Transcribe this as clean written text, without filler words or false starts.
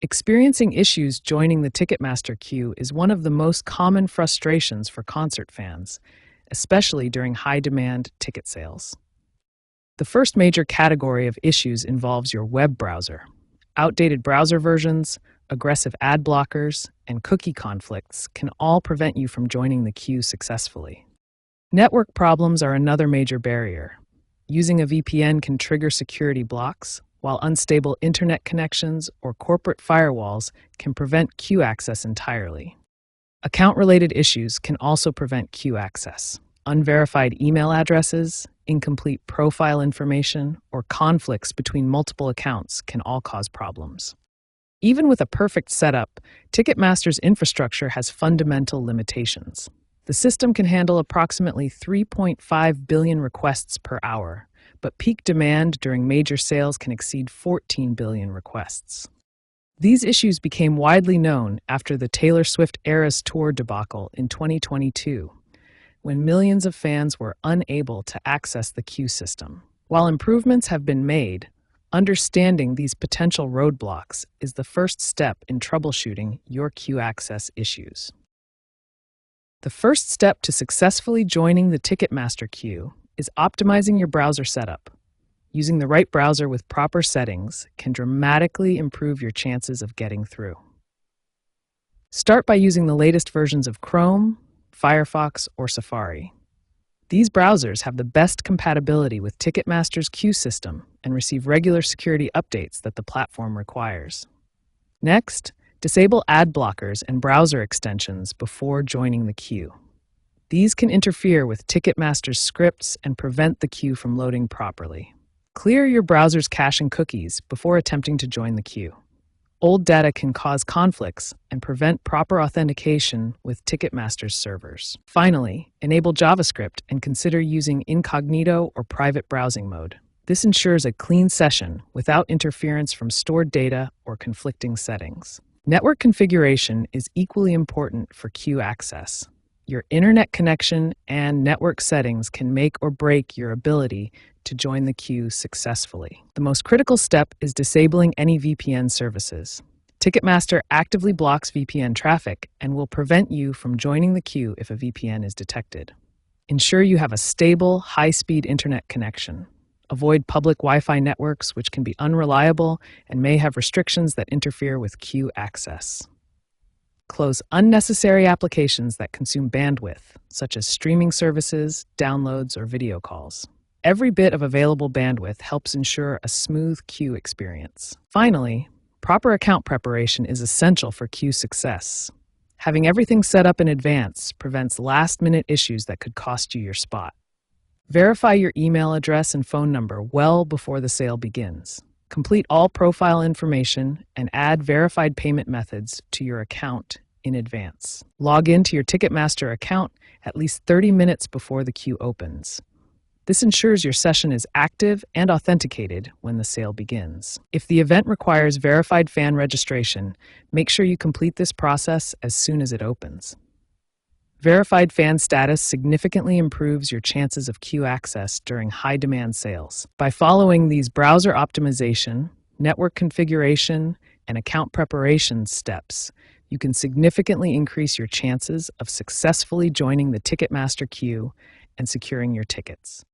Experiencing issues joining the Ticketmaster queue is one of the most common frustrations for concert fans, especially during high-demand ticket sales. The first major category of issues involves your web browser. Outdated browser versions, aggressive ad blockers, and cookie conflicts can all prevent you from joining the queue successfully. Network problems are another major barrier. Using a VPN can trigger security blocks, while unstable internet connections or corporate firewalls can prevent queue access entirely. Account-related issues can also prevent queue access. Unverified email addresses, incomplete profile information, or conflicts between multiple accounts can all cause problems. Even with a perfect setup, Ticketmaster's infrastructure has fundamental limitations. The system can handle approximately 3.5 billion requests per hour, but peak demand during major sales can exceed 14 billion requests. These issues became widely known after the Taylor Swift Eras Tour debacle in 2022, when millions of fans were unable to access the queue system. While improvements have been made, understanding these potential roadblocks is the first step in troubleshooting your queue access issues. The first step to successfully joining the Ticketmaster queue is optimizing your browser setup. Using the right browser with proper settings can dramatically improve your chances of getting through. Start by using the latest versions of Chrome, Firefox, or Safari. These browsers have the best compatibility with Ticketmaster's queue system and receive regular security updates that the platform requires. Next, disable ad blockers and browser extensions before joining the queue. These can interfere with Ticketmaster's scripts and prevent the queue from loading properly. Clear your browser's cache and cookies before attempting to join the queue. Old data can cause conflicts and prevent proper authentication with Ticketmaster's servers. Finally, enable JavaScript and consider using incognito or private browsing mode. This ensures a clean session without interference from stored data or conflicting settings. Network configuration is equally important for queue access. Your internet connection and network settings can make or break your ability to join the queue successfully. The most critical step is disabling any VPN services. Ticketmaster actively blocks VPN traffic and will prevent you from joining the queue if a VPN is detected. Ensure you have a stable, high-speed internet connection. Avoid public Wi-Fi networks, which can be unreliable and may have restrictions that interfere with queue access. Close unnecessary applications that consume bandwidth, such as streaming services, downloads, or video calls. Every bit of available bandwidth helps ensure a smooth queue experience. Finally, proper account preparation is essential for queue success. Having everything set up in advance prevents last-minute issues that could cost you your spot. Verify your email address and phone number well before the sale begins. Complete all profile information and add verified payment methods to your account in advance. Log into your Ticketmaster account at least 30 minutes before the queue opens. This ensures your session is active and authenticated when the sale begins. If the event requires verified fan registration, make sure you complete this process as soon as it opens. Verified fan status significantly improves your chances of queue access during high-demand sales. By following these browser optimization, network configuration, and account preparation steps, you can significantly increase your chances of successfully joining the Ticketmaster queue and securing your tickets.